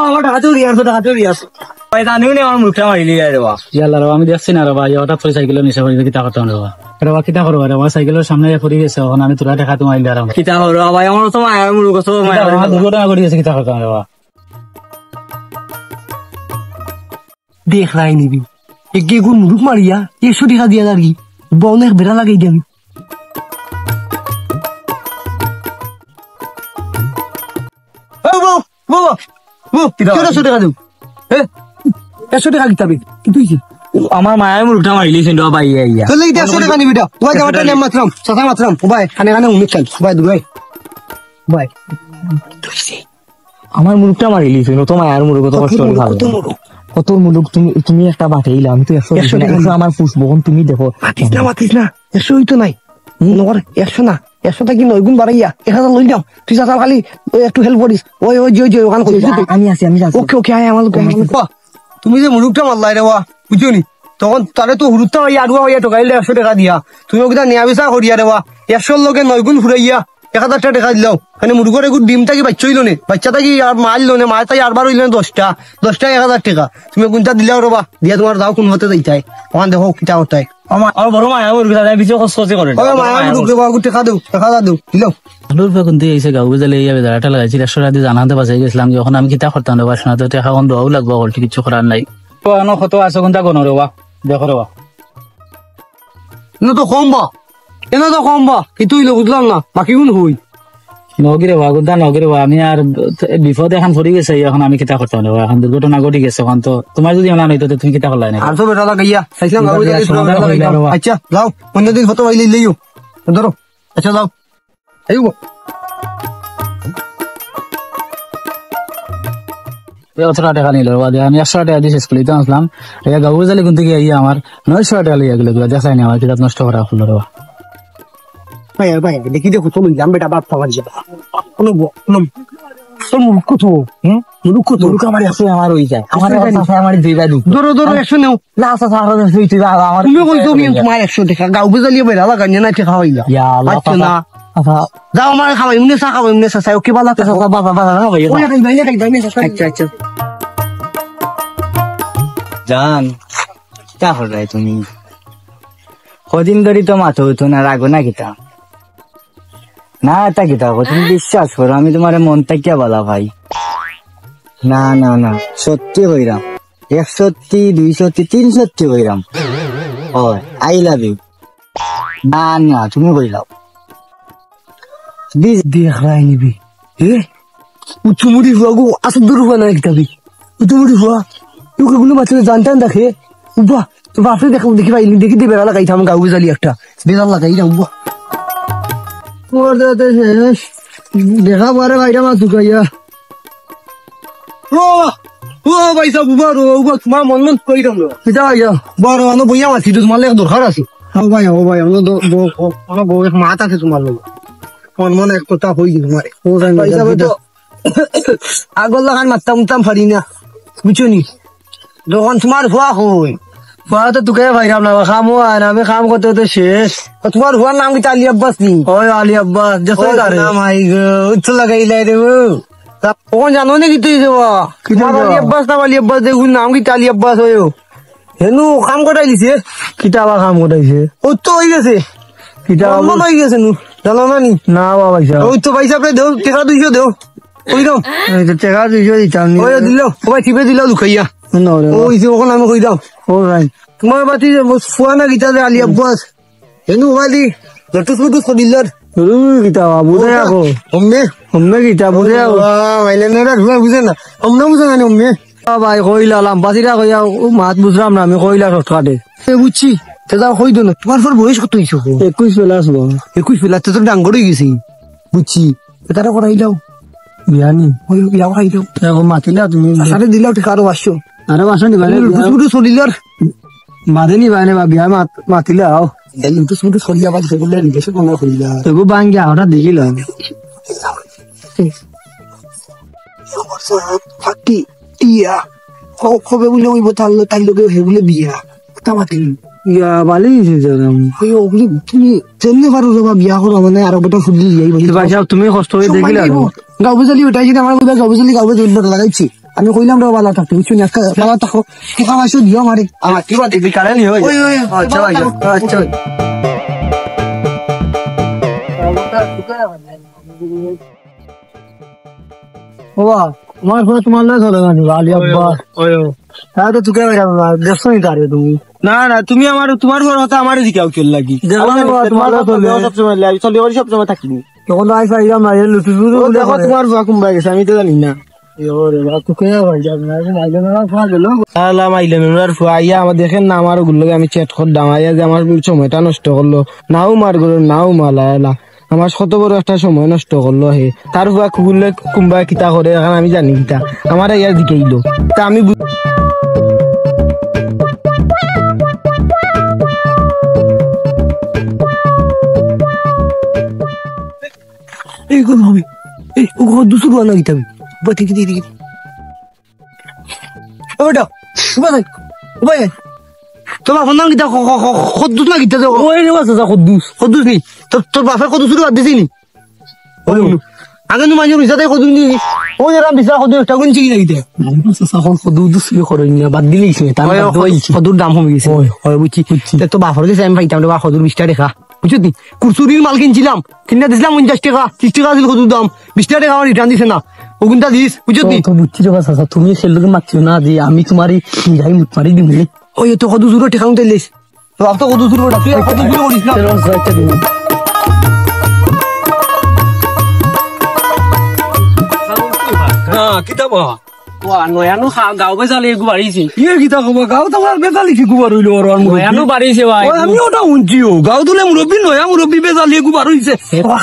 আমার টাকা চুরি আসো টাকা চুরি আসো জানিও নি আমার মুখটা মারিলি রে বা ইয়াল্লা রে আমি দেখছি না রে ভাই হঠাৎ করে সাইকেল নিশা করে কিতা করতাম রে বা রে বা কিতা করবো রে আমার সাইকেলের সামনে পড়ে গেছে এখন আমি তোরা দেখা তোমার ইল্লা রাম কিতা হলো ভাই আমার তো মায়ের মুখ তো মায়ের দুর্ঘটনা করে গেছে কিতা করতাম রে বা দেখ রাই নিবি এগে গুণ মুরুখ মারিয়া 100 টাকা দিয়া দাঁড়ি বউনের বেড়া লাগাই দিবি আমার মায়ের মুখটা মারিলি কিন্তু ভাই ইয়া চলে 100 টাকা নিবি দাও ওই যাওয়াটা নেম মাত্রাম সাথা মাত্রাম ভাই খানে খানে উনি চল ভাই দুই ভাই আমার মুখটা মারিলি কিন্তু তো মায়ের মুখ কত কষ্ট করে খাবে কত মুলুক তুমি একটা বাটাইলা আমি তো 100 টাকা আমার পুষবো তুমি দেখো মাতিস না 100 তো নাই নগর 100 না 100 টাকা 9 গুণ বাড়াইয়া 1000 লই যাও তুই সাথে খালি একটু হেল্প করিস ওই ওখানে করিস আমি আছি ওকে ওকে আয় আমার তুমি যে মুলুকটা মারলাই রে ওয়া বুঝছো নি তখন তারে তো হুরুত্তা হইয়া আড়ুয়া হইয়া টোকাইলে 100 টাকা দিয়া তুমি ওকে নিয়া বিসা করিয়া রে ওয়া 100 লগে 9 গুণ ফুরাইয়া 1000 টাকা দিলাও মানে মুরগর এগুলো ডিমটা কি বাচ্চা হইলো নে বাচ্চাটা কি আর মারলো নে মাছ তাই আরবার হইলো 10টা 1000 টাকা তুমি কোনটা দিলাও রবা দিয়া তোমার দাও কোন হতে যাইতাই ওখান দেখো কিটা হতাই আমার বড় মায়ের মুখ দাদা বিচে কষ্ট করে ওই মায়ের মুখ দেবা টাকা দাও দিলাও আলুর বেগুন দিয়ে এসে গাউ গেলে এই বেজারাটা লাগাইছি 100 টাকা দিয়ে জানাতে বাঁচাই গেছিলাম যখন আমি কিতা করতাম রে বা শোনা তো টাকা কোন দাও লাগবো হলটি কিছু করার নাই তো আনো কত আছে কোনটা কোন রে বা দেখো রে বা এনে তো কম বা কিন্তু হইলো বুঝলাম না বাকি কোন হই নগিরে বা গুদা নগিরে বা আমি আর বিপদ এখন পড়ে গেছে এখন আমি কিতা করতাম রে এখন দুর্ঘটনা ঘটে গেছে এখন তো তোমার যদি না হইতো তুমি কিতা করলাই না আর তো বেটা লাগাইয়া সাইছিলাম আচ্ছা যাও অন্যদিন ফটো আইলে লইও ধরো আচ্ছা যাও আইবো 100 টাকা নিল আমি 100 টাকা দিয়ে শেষ করে দিতে আসলাম গাউ জালি কিন্তু গিয়ে আমার 900 টাকা লিয়ে গেল দেখাই না আমার কিতাব নষ্ট করা হলো রে ভাই দেখি দেখো তুমি জাম বেটা বাপ পাওয়া যাবে কোনো মুরুখ তো মুরুখ আমার আছে আমার হই যায় আমার দুই ভাই ধরো 100 নেও না আচ্ছা আমার হইতে আমার তুমি কইছো আমি তোমার 100 টাকা গাউ জ্বালিয়ে বেড়া লাগানি না টাকা হইলা ইয়া আল্লাহ আচ্ছা না আচ্ছা যাও আমার খাওয়াই এমনি চা খাওয়াই এমনি চা ওকে বালা আচ্ছা জান তা হল তুমি কদিন ধরে তো মাথা হইতো না রাখো না কিতা না তা কিতা তুমি বিশ্বাস করো আমি তোমার মন থেকে বলা ভাই না না না সত্যি হইরাম 100 200 300 হইরাম আই লাভ ইউ না না তুমি কইলাও দেখ রাই নিবি উচ্চমুড়ি হুয়া গো আসল দূর হুয়া না কিতাবি উচ্চমুড়ি হুয়া তোকে কোনো বাচ্চা জানতেন দেখে উবা তো বাপরে দেখি ভাই দেখি দিয়ে বেড়া লাগাইতাম গাউ জ্বালি একটা বেড়া লাগাই যাও উবা শেষ দেখা পারে ভাইটা মাছ ঢুকাইয়া ও ভাই সব উবা তোমার মন কই দাম এটা ভাইয়া বড় আনো বইয়া মাছি তো তোমার দরকার আছে ভাই আমার বউ মাত আছে তোমার লোক মন এক কথা হই তোমার আগল লাগান মারতাম ফারি না বুঝছো নি যখন তোমার ভুয়া হই ভুয়া তো তোকে ভাইরাম না খামো আর আমি খাম করতে তো শেষ তোমার ভুয়ার নাম কি আলী আব্বাস নি ওই আলী আব্বাস মাই গো উচ্চ লাগাইলাই রে কখন জানো নাকি তুই তোমার আলী আব্বাস দেখুন নাম কি আলী আব্বাস হয় হেনু কাম কটাই দিছে কিতাবা কাম কটাইছে ও তো হয়ে গেছে কিতাবা হয়ে গেছে নু জানো না নি না বাবা ওই তো পয়সা আপনি দেও টাকা 200 দেও ওই দাও টাকা 200 দিতাম ওই দিল সবাই টিপে দিল লুকাইয়া ওই যে ওখানে আমি কই দাও তোমার বাতি ফুয়া না গীতা আলী আব্বাস হেনু বালি লটুস মুটুস দিলার কিতাবা বুঝে রাখো অম্মে কিতাব বুঝে রাখো মাইলে না রাখবে বুঝে না অম্মে বুঝে না অম্মে ভাই কইলা লাম্বাসিরা কইয়া মাত বুঝলাম না আমি কইলা শর্টকাটে বুঝছি দাদা কই দো না তোমার পর বয়স কত হইছো 21 প্লাস তো ডাঙ্গর হয়ে গেছি বুঝছি তারা করাই দাও বিয়ানি ওই বিয়া করাই দাও এখন মাতিলা তুমি আরে দিলাও ঠিক আরো 500 আরে 500 নিবা না বুঝু সলিলার মাদেনি বাইনে বা বিয়া মাতিলা আও তো শুধু সলিয়া বাদ সেগুলো নিকেছে কোন কইলা তো বাঙ্গা ওটা দেখিলা ফাকি টিয়া কবে বলে ওই বতাল তাই লোকে হেগুলে বিয়া তামাতে ইয়া ভালোই হয়েছে জানাম ওই ওগুলি তুমি জেনে পারো বাবা বিয়া করো মানে আর বটা ফুলি যাই বলি ভাই তুমি কষ্ট হয়ে দেখিলা গাঁও বুঝলি ওটাই যদি আমার গাঁও বুঝলি গাঁও বুঝলি লাগাইছি আমি কইলাম রে বালা থাকতে বুঝছো না বালা থাকো টাকা পয়সা দিও আমারে আমার কি বাদ দিবি কারে নিয়ে ওই ওই আচ্ছা ভাই আচ্ছা বাবা আমার ফোন তোমার না চলে না আলি আব্বা হ্যাঁ তো তুকে দেখছো নি তারে তুমি না না তুমি আমার তোমার ঘর হতে আমার দিকেও চল লাগি দেখলাম বাবা, তোমার তো চলে। সবসময় লাগি চলে সব সময় থাকিনি তখন আই পাইলাম না এর লুটু লুটু ও দেখো তোমার বুয়া কুম্বা গেছে আমি তো জানি না ওরে বাবা তুকে ভাই যাবে না মাইলে না ফোন গেল আল্লাহ মাইলে মেমরার ফুয়া আইয়া আমার দেখেন না আমার গুলোকে আমি চেট কর দাম আইয়া যে আমার সময়টা নষ্ট করলো নাও মার গেলো নাও মালা এলা আমার কত বড় একটা সময় নষ্ট করলো হে তার ফুয়া খুবলে কুম্বা কিতা করে এখন আমি জানি কিতা আমার ইয়ার দিকে ইলো তা আমি এই কোন হবে এই ও ঘর দুসুর বানা গিতাবি বাতি কি দিদি ওটা বাই বাই তোমার ফোন নাম গিতা খদ্দুস না গিতা ওই রে বাসা কদ্দুস খদ্দুস নি তোর বাপের কত শুরু বাদ দিছি নি আগে তো মাঝে বিসাতে কদুস নি ও যারা বিসা কদুস টা কোন চিকি লাগিতে এখন কদ্দুস কি করে না বাদ দিলেই সে তার কদুর দাম কমে গেছে হয় বুঝছি তো বাপর কাছে আমি পাইতাম রে বা কদুর 20 টাকা দেখা বুঝছি নি কুরসুরির মাল কিনছিলাম কিনে দিছিলাম 50 টাকা 30 টাকা দিল কদুর দাম 20 টাকা আমার রিটার্ন দিছে না ওগুনটা দিস বুঝছি নি তো বুঝছি রে বাসা তুমি সেলুকে মারছো না যে আমি তোমারই যাই মুখ মারি দিমু ওই তো কদুর জুরো ঠেকাউন তেলিস তো আপ তো কদুর জুরো তুই কদুর জুরো করিস না হ্যাঁ কিতাব নয়ানো গাঁও বেজালে একু বাড়িছে ইয়ে কিতা কবা গাও তোমার বেতালি কি গুবার হইলো আর নয়ানো বাড়িছে ভাই আমি ওটা উঞ্চিও গাও তুলে মুরব্বী নয়া মুরব্বী বেজালি গুবার হইছে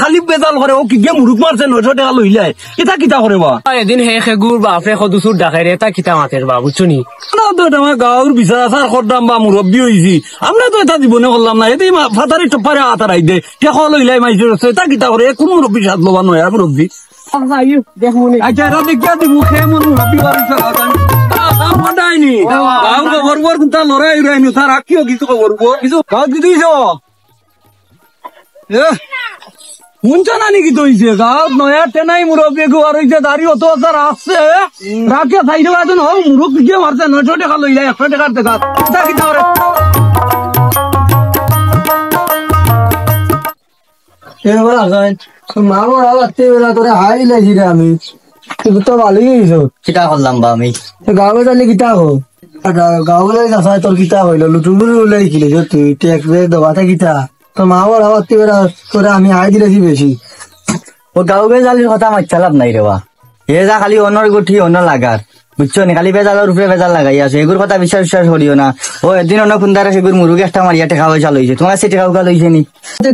খালি বেজাল করে ও কি গে মুরুক মারছে 900 টাকা লইলাই এটা কিতা করে বা এদিন হে খেগুর বাপরে সদুসুর ডাকাই রে তা কিতা মাতের বা বুঝছো নি না তো এটা আমার গাঁর বিচার আসার করতাম বা মুরব্বী হইছি আমরা তো এটা জীবনে করলাম না এতে ফাতারি টপারে আতারাই দে টেকা লইলাই মাইছে এটা কিতা করে কোন মুরব্বী সাথ লবা নয়া মুরব্বী আচ্ছা এটা দেখিয়া দিব খেয়ে মন মুরব্বী বাড়িছে মন্ডাইনি গাঁও খবর বর কিন্তু লড়াই উড়াইনি স্যার আকিও কিছু খবর বর কিছু গাঁও কি দিছ শুনছো না নাকি তৈছে গাঁৱত নয়া টেনাই মুরব্বী গুয়ার হইছে দাঁড়ি অত স্যার আসছে রাখে চাইতে পারছেন হোক মুরুখ দিয়ে মারছে 900 টাকা লই যায় 100 টাকার দেখা এটা কি তাহলে এবার আগাই মা বড় আতে বেলা করে হাই লাগি রে আমি তুই তো ভালোই হইছো কিটা করলাম বা আমি গাঁও যালে কিতা হো গাঁও গেলে যাসা তোর কিতা হইলো লুটুমুরি উলাই কিলে যে তুই ট্যাক্স দে দবাতে কিতা তোর মা বড় আতে বেলা করে আমি হাই দিলেছি বেশি ও গাঁও বেজালির কথা মাইছা লাভ নাই রে বা এ যা খালি অন্যর গুঠি অন্য লাগার বুঝছো নি খালি বেজালের উপরে বেজাল লাগাই আছে এগুর কথা বিশ্বাস করিও না ও একদিন অন্য খুন্দারে সেগুর মুরুগে একটা মারিয়া টেকা পয়সা লইছে তোমার সে টেকা উকা লইছে নি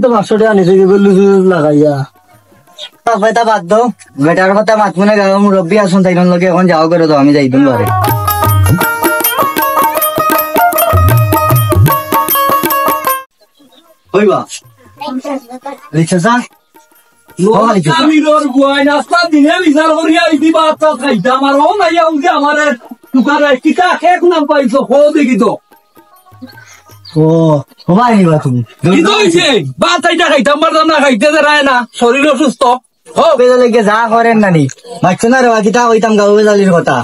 তো 500 টাকা নিছে লুটু লাগাইয়া বেটা বাদ দাও বেটার কথা মাতমুনে গাঁও মুরব্বী আসুন তাই লগে এখন যাও করে দাও আমি যাই দিন ঘরে হইবা রিক্সা আমি রোর গুয়াই নাস্তা দিনে বিচার করিয়া ইতি বাত খাইতাম আর ও নাই আউ যে আমারে দোকানে কিতা খেক নাম পাইছো হো দেখি তো ও ভাই নিবা তুমি কি কইছে বাত আইটা খাইতাম মারদাম না খাইতে রায় না শরীর অসুস্থ বেজালিকে যা করেন নানি মাইছো না রে কিতা হইতাম গাঁও বেজালির কথা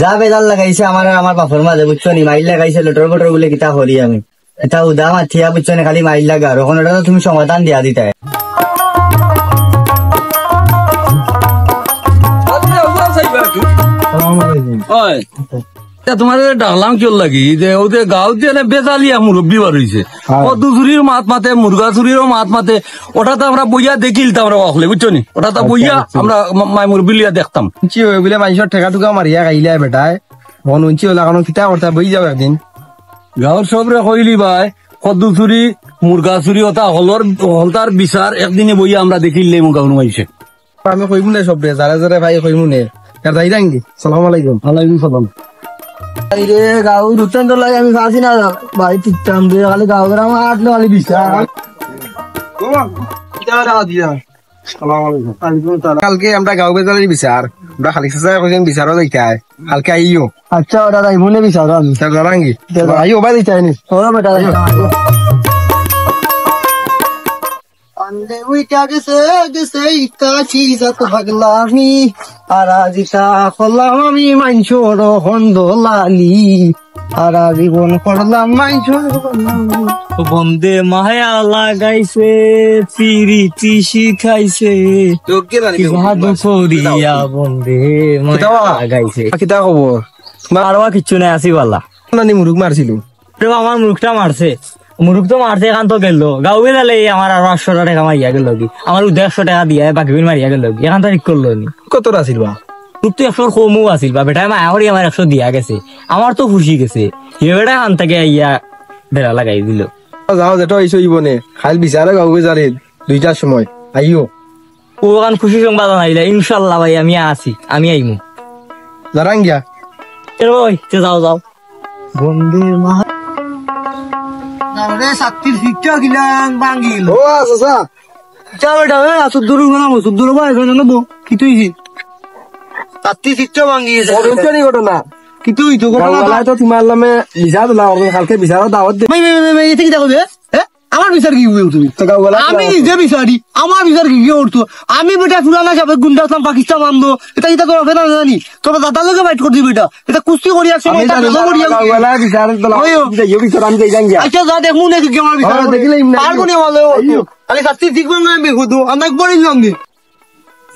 যা বেজাল লাগাইছে আমার আর আমার বাপর মাঝে বুঝছো নি মাইল লাগাইছে লটর বটর বলে কিতা করি আমি এটা উদা মাথিয়া বুঝছো নি খালি মাইল লাগা আর ওখানে ওটা তো তুমি সমাধান দিয়া দিতে তোমার ডাকলাম কিয় লাগি যে ওদের গাঁও দিয়ে বেজালিয়া মুরব্বী বার হইছে কত চুরির মাত মাতে মুরগা চুরিরও মাত মাতে ওটা তো আমরা বইয়া দেখিলতাম আমরা ওখলে বুঝছো নি ওটা তো বইয়া আমরা মাই মুরব্বী লিয়া দেখতাম বলে মানুষের ঠেকা টুকা মারিয়া খাইলে বেটায় মন উঞ্চি হলে এখন কিতা করতে বই যাও একদিন গাঁৱৰ সবরে কইলি ভাই কদ্দু চুরি মুরগা চুরি ওটা হলতার বিচার একদিনে বইয়া আমরা দেখিলে মু গাঁও মাইছে আমি কইব না সব যারা যারা ভাই কইব নে আর যাই রাঙ্গি সালাম আলাইকুম আলাইকুম সালাম রে গাঁও রুতেন তো লাগে আমি ফাঁসি না ভাই টিকতাম দিয়ে খালি গাঁও গ্রাম আটলে খালি বিচার কালকে আমরা গাঁও বেজালের বিচার আমরা খালি বিচারও যাইতে কালকে আইও আচ্ছা ওটা তাই মনে বিচার আমি জানাঙ্গি আইও বাই দিতে ও বেটা উইটা গেছে গেছে ইটা চিজ তো ভাগলামি আর আজিটা করলাম আমি মাইনছোর হন্দ লালি আর জীবন করলাম মাইনছোর বন্দে মায়া লাগাইছে পিরিতি শিখাইছে জাদু করিয়া বন্দে মায়া লাগাইছে কিতা খবর মারবা কিচ্ছু নাই আসি বালা নানি মুরুগ মারছিল আমার মুরুখটা মারছে মুরুখ তো মারছে এখান তো গেল গাঁও গেলে আমার আরো 800 টাকা মারিয়া গেল কি আমার 150 টাকা দিয়ে বাকি বিল মারিয়া গেল কি এখান তো ঠিক করলো নি কত আছিল বা মুরুখ তো 100 কমও আছিল বা বেটায় মায়া করি আমার 100 দিয়া গেছে আমার তো খুশি গেছে এ বেটা এখান থেকে ইয়া বেড়া লাগাই দিল যাও যেটা হইছো ইবনে খাইল বিচারে গাও যারে 2টার সময় আইও ও এখন খুশি সংবাদ আনাইলে ইনশাল্লাহ ভাই আমি আছি আমি আইমু জারাঙ্গিয়া ওই যাও যাও বন্দে মাহ সাত্তির শিক্ষা গিলাং বাঙ্গিল ও আচ্ছা চা বেটা আসুদ দূর না মসুদ দূর বা এখানে নেবো কি তুই সাত্তির শিক্ষা বাঙ্গিয়েছে ঘটনা ঘটনা কি তুই তো গাওয়ালা তো তোমার নামে বিচার দিলা কালকে বিচারও দাওয়াত দে এতে কি দেখো আমার বিচার কি হবে তুমি তো গাওয়ালা আমি নিজে বিচারি আমার বিচার কি করতো আমি বেটা ফুলানা সাবেক গুন্ডা আসলাম পাকিস্তান মানবো এটা এটা তো হবে না জানি তোর দাদার লোকে বাইট করছি বেটা এটা কুস্তি করিয়া আমি গাওয়ালা বিচার দিলা ইও বিচার আমি যাই জাঙ্গিয়া আচ্ছা যা দেখুন নাকি কি আমার বিচার দেখিলে পারবো নি ভালো আমি সাত্তি ঠিক করে আমি হুদু অনেক বড় নিলাম দি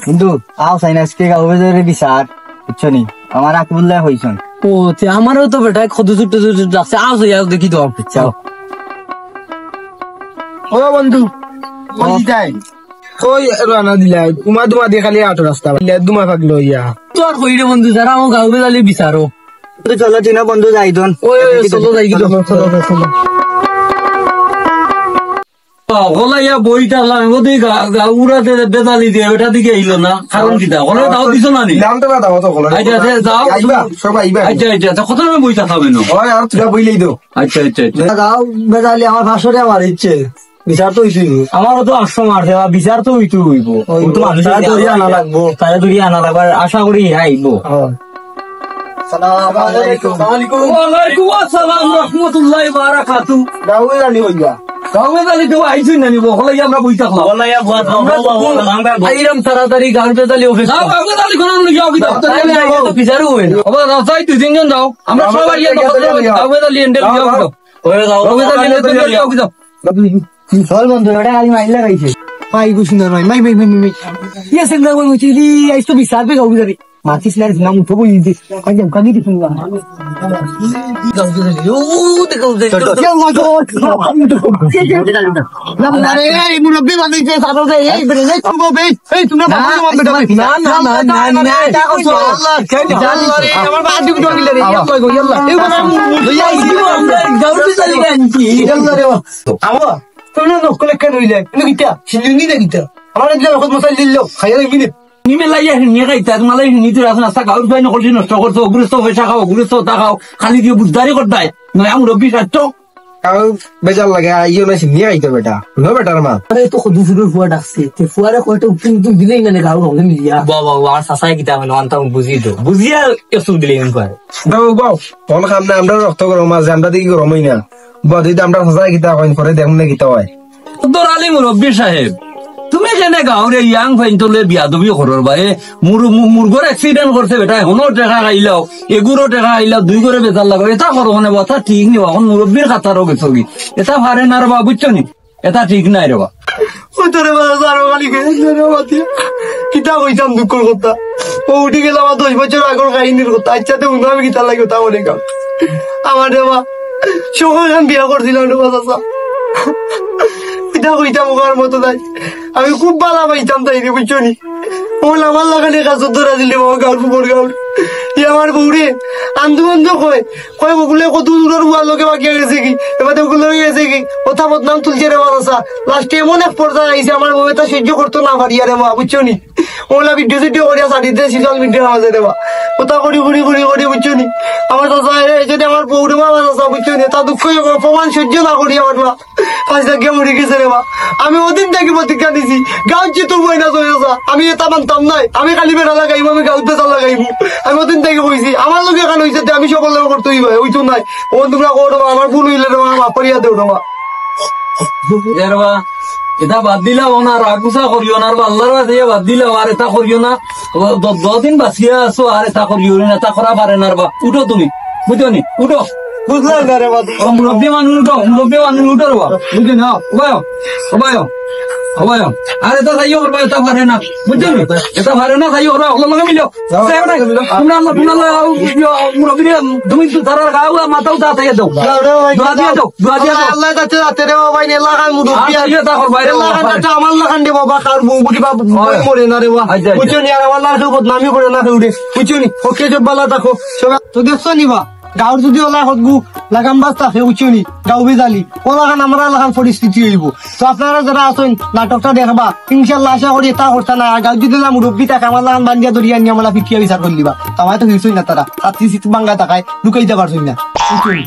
কিন্তু আও সাইনাসকে গাঁও বাজারে বিচার বুঝছো নি আমার আকুল্লাহ হইছন ও আমারও তো বেটা খদু ছুটে ছুটে যাচ্ছে আও দেখি তো চাও ও বন্ধু বন্ধু যাই ওই রানা দিলা তোমার দিয়ে খালি আটো রাস্তা দুমা ভাগলো ইয়া তোর কইরে বন্ধু যারা আমার গাঁও বেজালি বিচারো চলো চিনা বন্ধু যাইতন ওই চলো যাই কি গলাইয়া বইটা ওদি উড়াতে বেদালি দিয়ে ওটা দিকে আইলো না কারণ কিটা ওরা দাও দিছো না নি নাম তো না দাও তো বলো আচ্ছা আচ্ছা যাও আইবা সব আইবা আচ্ছা আচ্ছা কত সময় বইটা খাবে না ওই আর তুই বইলেই দাও আচ্ছা আচ্ছা আচ্ছা গাও বেজালি আমার ভাষণে আমার ইচ্ছে বিচার তো হইছিল আমারও তো 800 মারছে বা বিচার তো হইতো হইব ও তো মানুষের তারা ধরিয়া আনা লাগবো। তারা ধরিয়া আনা লাগবে আর আশা করি আইব সালাম আলাইকুম ওয়ালাইকুম আসসালাম রাহমাতুল্লাহি ওয়া বারাকাতুহু গাও বেজালি হইয়া গাঁও বেদালি তো আইছুই না নিব গলাইয়া আমরা বইটা খাবো বলাইয়া বুয়াত আইরাম তাড়াতাড়ি গাঁও বেজালি অফিস যাও গাঁও বেদালি কোন আমরা যাও কিটা বিচারও হয় না আবার রাস্তায় 2-3 জন যাও আমরা সবাই ইয়ে গাঁও বেদালি এন্ডেল যাও কিটা ওই যাও গাঁও বেদালি এন্ডেল যাও কিটা চল বন্ধু এটা খালি মাইলা গাইছে মাই গুছিনা নাই মাই মাই মাই মাই ইয়া সেন্ডা কই মুচি দি আইস তো বিচার পে গাও বেজালি মাতিস না নাম তো বই দি কাজ কাজ দি শুনবা গাঁও বেজালি ও দেখো ইয়া মা গড না রে এই মুরব্বি বানাইছে সাদা দে এই বেরে এই তুমি বে এই তুমি বাবা তোমার বেটা না না না না না আল্লাহ আল্লাহ রে আমার বাদ দিবি তো গিলে রে ইয়া কই গো ইয়া এই বাবা লইয়া আইছি আমরা গাঁও বেজালি গানছি ইয়া রে আমা তুমি নকলে কেন হইলে তুমি কিটা শিলুনি না কিটা আমার দিলে কত মশাই দিল খাইয়া দিবি নিমে লাইয়া নিয়ে গাইতা তোমালাই নিতে রাখুন আস্তা গাঁর পাই নকলছি নষ্ট করছো অগ্রস্ত পয়সা খাও অগ্রস্ত তা খাও খালি দিয়ে বুঝদারি করতাই নয় আমার রব্বি কাটতো কাউ বেজাল লাগে আইও না সিনিয়া আইতো বেটা নো বেটার মা আরে তো খদু ফুরের ফুয়া ডাকছে তে ফুয়ারে কয়টা কিন্তু দিলেই না গাঁও হলে মিলিয়া বাবা আর সাসাই কিতা হলো আনতাম বুঝি তো বুঝিয়া এসু দিলে ইন করে দাও বাও কোন খাম না আমরা রক্ত গরম আছে আমরা দিকে গরমই না বদি আমরা সজাই কিতা কইন করে দেখুন না কিতা হয় তোর আলী মুরব্বী সাহেব তুমি কেনে গাঁৱৰে ইয়াং ফাইনতলে বিয়াদবি ঘৰৰ বায়ে মুৰ্গৰ এক্সিডেণ্ট কৰিছে বেটা এখনো টেকা খাইলাও এগুৰো টেকা খাইলাও দুই করে বেজার লাগো এটা করো মানে কথা ঠিক নি এখন মুৰব্বীৰ খাতারও গেছো কি এটা ভারে না ৰবা বুঝছো নি এটা ঠিক নাই ৰবা ও তোরে বাবা সারো খালি কে রে মাতি কিতা কইতাম দুঃখর কথা ও উঠি গেল আমার 10 বছর আগর কাহিনীর কথা আচ্ছা তো উনি আমি কিতা লাগে তা বলে কাম আমার দেবা সকাল আমি বিয়া করছিলাম রে বাবা কিতা কইতাম ওর মতো তাই আমি খুব ভালো পাইতাম তাই রে বুঝছো নি ও আমার লাগালে কাজ ধরা দিলে বাবা গাঁর পুকুর গাঁর আমার বউরে আন্দোলন কয় কয় ওগুলো কত দূরের উয়ার লোকে বাকি গেছে কি এবার ওগুলো গেছে কি কথা বদনাম তুলছে রে বাবা লাস্টে এমন এক পর্যায়ে আইসে আমার বউ তা সহ্য করতো না পারিয়া রে মা বুঝছো নি ওলা ভিডিও সিডিও করিয়া ছাড়িতে সোশ্যাল মিডিয়ার মাঝে রে মা কথা করি ঘুরি ঘুরি ঘুরি বুঝছো নি আমার চাচা যদি আমার বউরে মা চাচা বুঝছো নি তা দুঃখ অপমান সহ্য না করি আমার মা পাঁচ টাকা মরে গেছে রে মা আমি ওদিন থেকে প্রতিজ্ঞা দিছি গাঁও চিতুর বই না চলে আমি এটা মানতাম নাই আমি খালি বেড়া লাগাইব আমি গাঁত বেচা লাগাইব আমি ওদিন থেকে কইছি আমার লোক এখানে হয়েছে আমি সকল করতে হইব হইতো নাই ও তোমরা করো আমার ভুল হইলে আমার মাপরিয়া দেও না এরবা এটা বাদ দিলাও না, রাগুসা করিও না, আর আল্লাহর কাছে বাদ দিলাও, আর এটা করিও না। 10 দিন বাঁচিয়া আছো, আর এটা করিও না, এটা করা পারে না। বা উঠো তুমি, বুঝছো নি? উঠো। বুঝলাম না রে বাবা। মুরব্বী মানুষ উঠো, মুরব্বী মানুষ উঠো রে বা, বুঝছো না? উবায়ো, উবায়ো, উবায়ো। আর এটা খাইও করবা, এটা পারে না, বুঝছো নি? এটা পারে না, খাইও করবা, ওগুলো লগে মিলো। তোমরা মুরব্বী, তুমি তারা গাও মাথাও তা থেকে দাও, দোয়া দিয়ে দাও, দোয়া দিয়ে দাও। আল্লাহ কাছে রাতে রে বাবা, এই এলাকার মুরব্বি আর ইয়ে তা করবা, এরকম এলাকার পারে। কাছে আমার লাগান দে বাবা, কার বউ বুড়ি বাবা মরে না রে বাবা। আচ্ছা, আচ্ছা। বুঝছো নি? আর আমার লাগান বদনামি করে না উঠে, বুঝছো নি? ওকে সব বালা থাকো সবাই তো দেখছো নিবা। গাঁর যদি ওলা হতগু লাগাম বাস থাকে, বুঝছো নি? গাঁও বেজালি ওলাখান আমরা লাগান পরিস্থিতি হইব। তো আপনারা যারা আছেন নাটকটা দেখবা, ইনশাল্লাহ আশা করি এটা করতে না। আর গাঁও যদি মুরব্বী থাকে, আমার লাগান বান্ধিয়া ধরিয়া নিয়ে আমরা ফিকিয়া বিচার করলিবা। তামাই তো কিছুই না, তারা ছাত্রী বাঙ্গা থাকায় ঢুকাইতে পারছই না, বুঝছো নি?